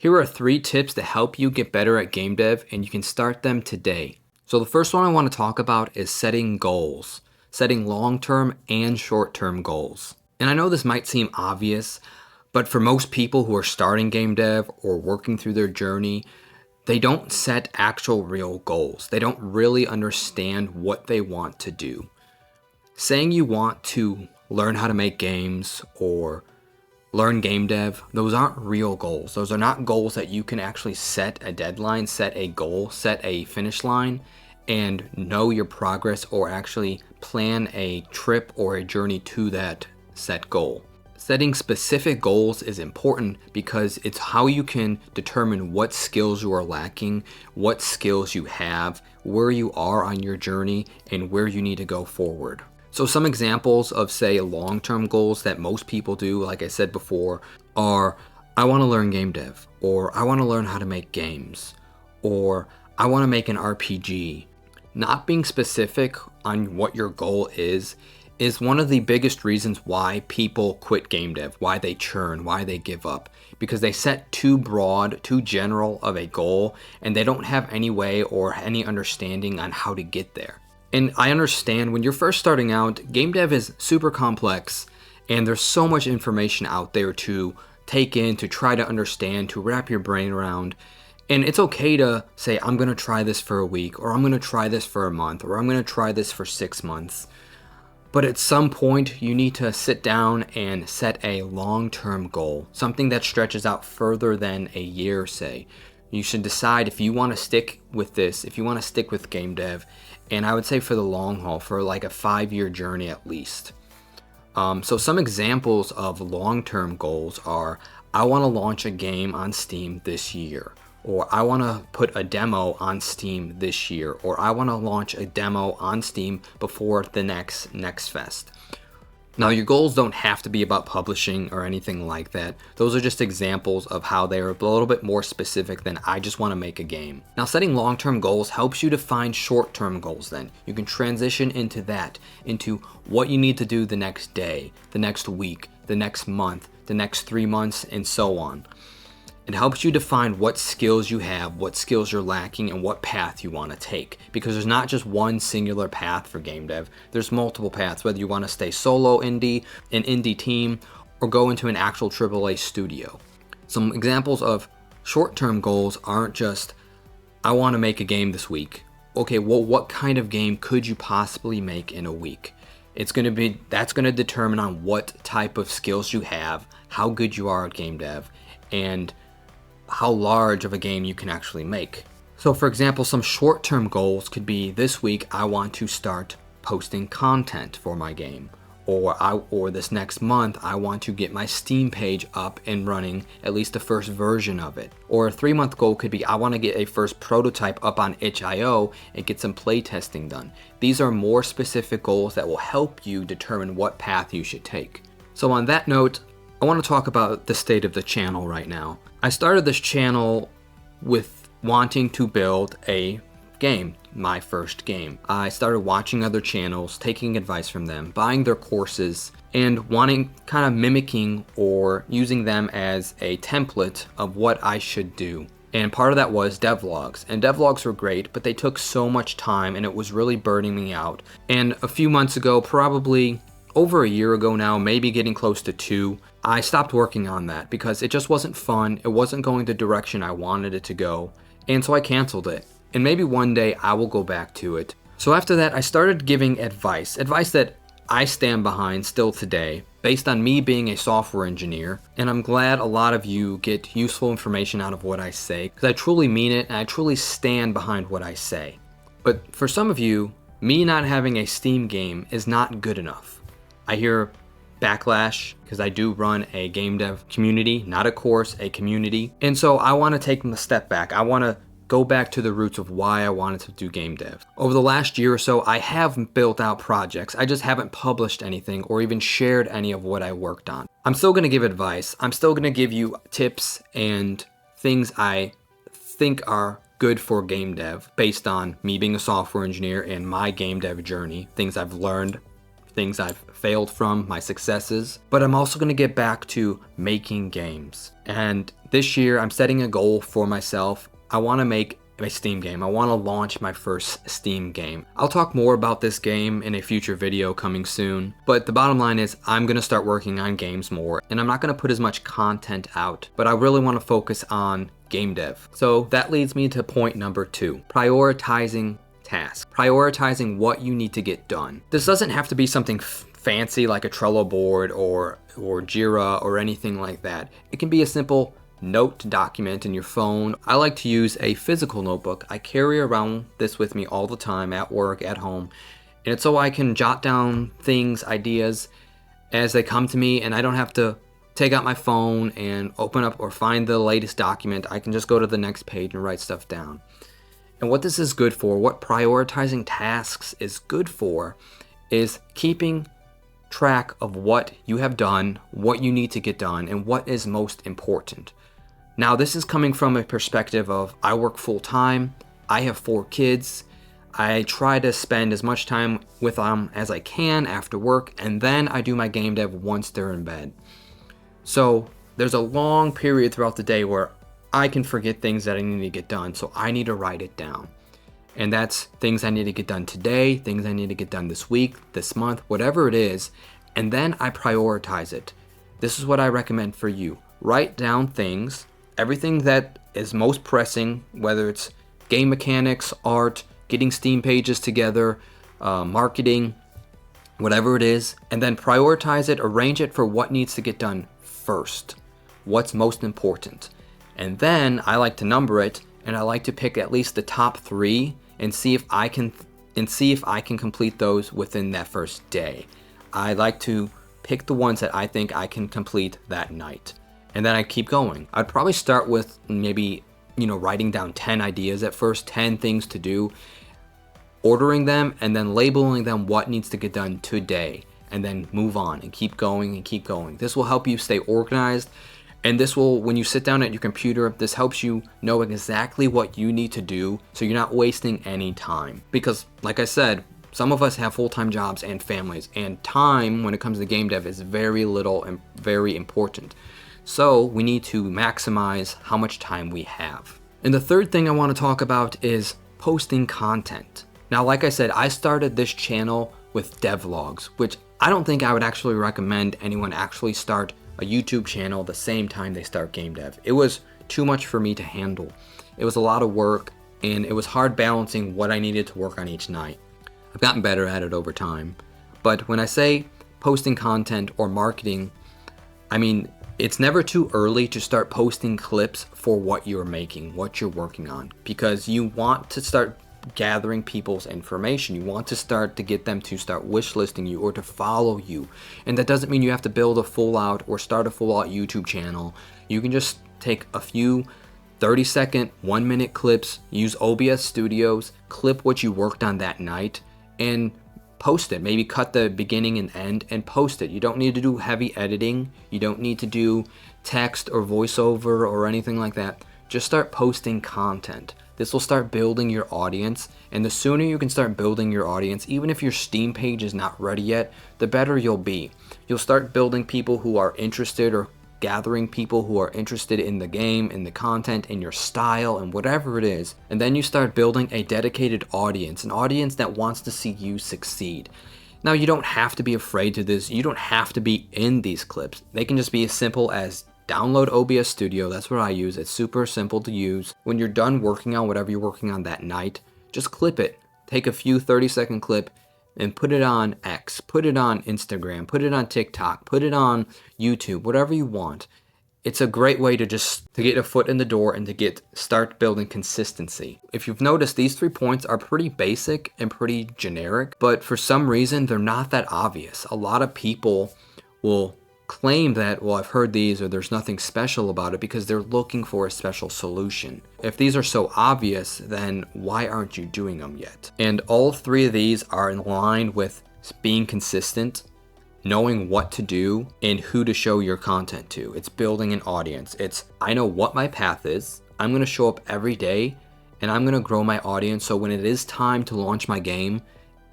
Here are 3 tips to help you get better at game dev, and you can start them today. So the first one I want to talk about is setting goals, setting long-term and short-term goals. And I know this might seem obvious, but for most people who are starting game dev or working through their journey, they don't set actual real goals. They don't really understand what they want to do. Saying you want to learn how to make games or learn game dev, those aren't real goals. Those are not goals that you can actually set a deadline, set a goal, set a finish line, and know your progress or actually plan a trip or a journey to that set goal. Setting specific goals is important because it's how you can determine what skills you are lacking, what skills you have, where you are on your journey, and where you need to go forward. So some examples of, say, long-term goals that most people do, like I said before, are I want to learn game dev, or I want to learn how to make games, or I want to make an RPG. Not being specific on what your goal is one of the biggest reasons why people quit game dev, why they churn, why they give up, because they set too broad, too general of a goal, and they don't have any way or any understanding on how to get there. And I understand when you're first starting out, game dev is super complex and there's so much information out there to take in, to try to understand, to wrap your brain around. And it's okay to say, I'm going to try this for a week, or I'm going to try this for a month, or I'm going to try this for 6 months. But at some point, you need to sit down and set a long-term goal, something that stretches out further than a year, say. You should decide if you want to stick with this, if you want to stick with game dev, and I would say for the long haul, for like a 5-year journey at least. So some examples of long-term goals are, I want to launch a game on Steam this year, or I want to put a demo on Steam this year, or I want to launch a demo on Steam before the next Fest. Now, your goals don't have to be about publishing or anything like that. Those are just examples of how they are a little bit more specific than I just want to make a game. Now, setting long-term goals helps you define short-term goals then. You can transition into that, into what you need to do the next day, the next week, the next month, the next 3 months, and so on. It helps you define what skills you have, what skills you're lacking, and what path you want to take. Because there's not just one singular path for game dev. There's multiple paths, whether you want to stay solo indie, an indie team, or go into an actual AAA studio. Some examples of short-term goals aren't just, I want to make a game this week. Okay, well, what kind of game could you possibly make in a week? That's going to determine on what type of skills you have, how good you are at game dev, and how large of a game you can actually make. So for example, some short-term goals could be, this week I want to start posting content for my game, or this next month I want to get my Steam page up and running, at least the first version of it. Or a 3-month goal could be, I want to get a first prototype up on itch.io and get some playtesting done. These are more specific goals that will help you determine what path you should take. So on that note, I want to talk about the state of the channel right now. I started this channel with wanting to build a game, my first game. I started watching other channels, taking advice from them, buying their courses, and kind of mimicking or using them as a template of what I should do. And part of that was devlogs. And devlogs were great, but they took so much time and it was really burning me out. And a few months ago, probably over a year ago now, maybe getting close to 2, I stopped working on that because it just wasn't fun. It wasn't going the direction I wanted it to go. And so I canceled it. And maybe one day I will go back to it. So after that, I started giving advice that I stand behind still today, based on me being a software engineer. And I'm glad a lot of you get useful information out of what I say, because I truly mean it and I truly stand behind what I say. But for some of you, me not having a Steam game is not good enough. I hear backlash because I do run a game dev community, not a course, a community. And so I want to take a step back. I want to go back to the roots of why I wanted to do game dev. Over the last year or so, I have built out projects. I just haven't published anything or even shared any of what I worked on. I'm still going to give advice. I'm still going to give you tips and things I think are good for game dev based on me being a software engineer and my game dev journey, things I've learned things I've failed from, my successes, but I'm also going to get back to making games. And this year I'm setting a goal for myself. I want to make a Steam game. I want to launch my first Steam game. I'll talk more about this game in a future video coming soon, but the bottom line is I'm going to start working on games more, and I'm not going to put as much content out, but I really want to focus on game dev. So that leads me to point number 2, prioritizing tasks. Prioritizing what you need to get done. This doesn't have to be something fancy like a Trello board or Jira or anything like that. It can be a simple note document in your phone. I like to use a physical notebook. I carry around this with me all the time, at work, at home, and it's so I can jot down things, ideas as they come to me, and I don't have to take out my phone and open up or find the latest document. I can just go to the next page and write stuff down. And what this is good for, what prioritizing tasks is good for, is keeping track of what you have done, what you need to get done, and what is most important. Now, this is coming from a perspective of I work full time, I have 4 kids, I try to spend as much time with them as I can after work, and then I do my game dev once they're in bed. So there's a long period throughout the day where I can forget things that I need to get done, so I need to write it down. And that's things I need to get done today, things I need to get done this week, this month, whatever it is, and then I prioritize it. This is what I recommend for you. Write down things, everything that is most pressing, whether it's game mechanics, art, getting Steam pages together, marketing, whatever it is, and then prioritize it, arrange it for what needs to get done first, what's most important. And then I like to number it, and I like to pick at least the top 3 and see if I can complete those within that first day. I like to pick the ones that I think I can complete that night. And then I keep going. I'd probably start with maybe, writing down 10 ideas at first, 10 things to do, ordering them, and then labeling them what needs to get done today, and then move on and keep going and keep going. This will help you stay organized, and this will, when you sit down at your computer, this helps you know exactly what you need to do so you're not wasting any time. Because, like I said, some of us have full-time jobs and families, and time when it comes to game dev is very little and very important. So we need to maximize how much time we have. And the third thing I want to talk about is posting content. Now, like I said, I started this channel with devlogs, which I don't think I would actually recommend anyone actually start a YouTube channel the same time they start game dev. It was too much for me to handle. It was a lot of work, and it was hard balancing what I needed to work on each night. I've gotten better at it over time. But when I say posting content or marketing, I mean, it's never too early to start posting clips for what you're making, what you're working on, because you want to start gathering people's information. You want to start to get them to start wish listing you or to follow you. And that doesn't mean you have to build a full out or start a full out YouTube channel. You can just take a few 30-second, 1-minute clips, use OBS Studios, clip what you worked on that night, and post it. Maybe cut the beginning and end and post it. You don't need to do heavy editing. You don't need to do text or voiceover or anything like that. Just start posting content. This will start building your audience, and the sooner you can start building your audience, even if your Steam page is not ready yet, the better you'll be. You'll start building people who are interested, or gathering people who are interested in the game, in the content, in your style, and whatever it is. And then you start building a dedicated audience, an audience that wants to see you succeed. Now, you don't have to be afraid to this. You don't have to be in these clips. They can just be as simple as download OBS Studio. That's what I use. It's super simple to use. When you're done working on whatever you're working on that night, just clip it. Take a few 30-second clip and put it on X, put it on Instagram, put it on TikTok, put it on YouTube, whatever you want. It's a great way to get a foot in the door and to start building consistency. If you've noticed, these 3 points are pretty basic and pretty generic, but for some reason, they're not that obvious. A lot of people will claim that, well, I've heard these, or there's nothing special about it, because they're looking for a special solution. If these are so obvious, then why aren't you doing them yet? And all 3 of these are in line with being consistent, knowing what to do, and who to show your content to. It's building an audience. It's, I know what my path is. I'm going to show up every day, and I'm going to grow my audience, so when it is time to launch my game,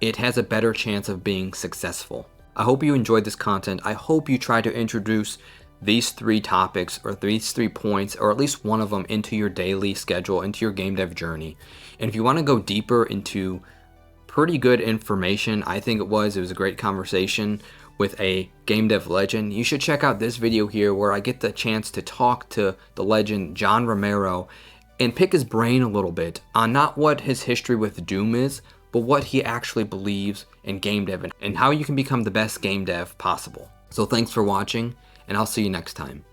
it has a better chance of being successful. I hope you enjoyed this content. I hope you try to introduce these 3 topics or these 3 points, or at least one of them, into your daily schedule, into your game dev journey. And if you want to go deeper into pretty good information, I think it was a great conversation with a game dev legend, you should check out this video here where I get the chance to talk to the legend John Romero and pick his brain a little bit on not what his history with Doom is, but what he actually believes in game dev and how you can become the best game dev possible. So thanks for watching, and I'll see you next time.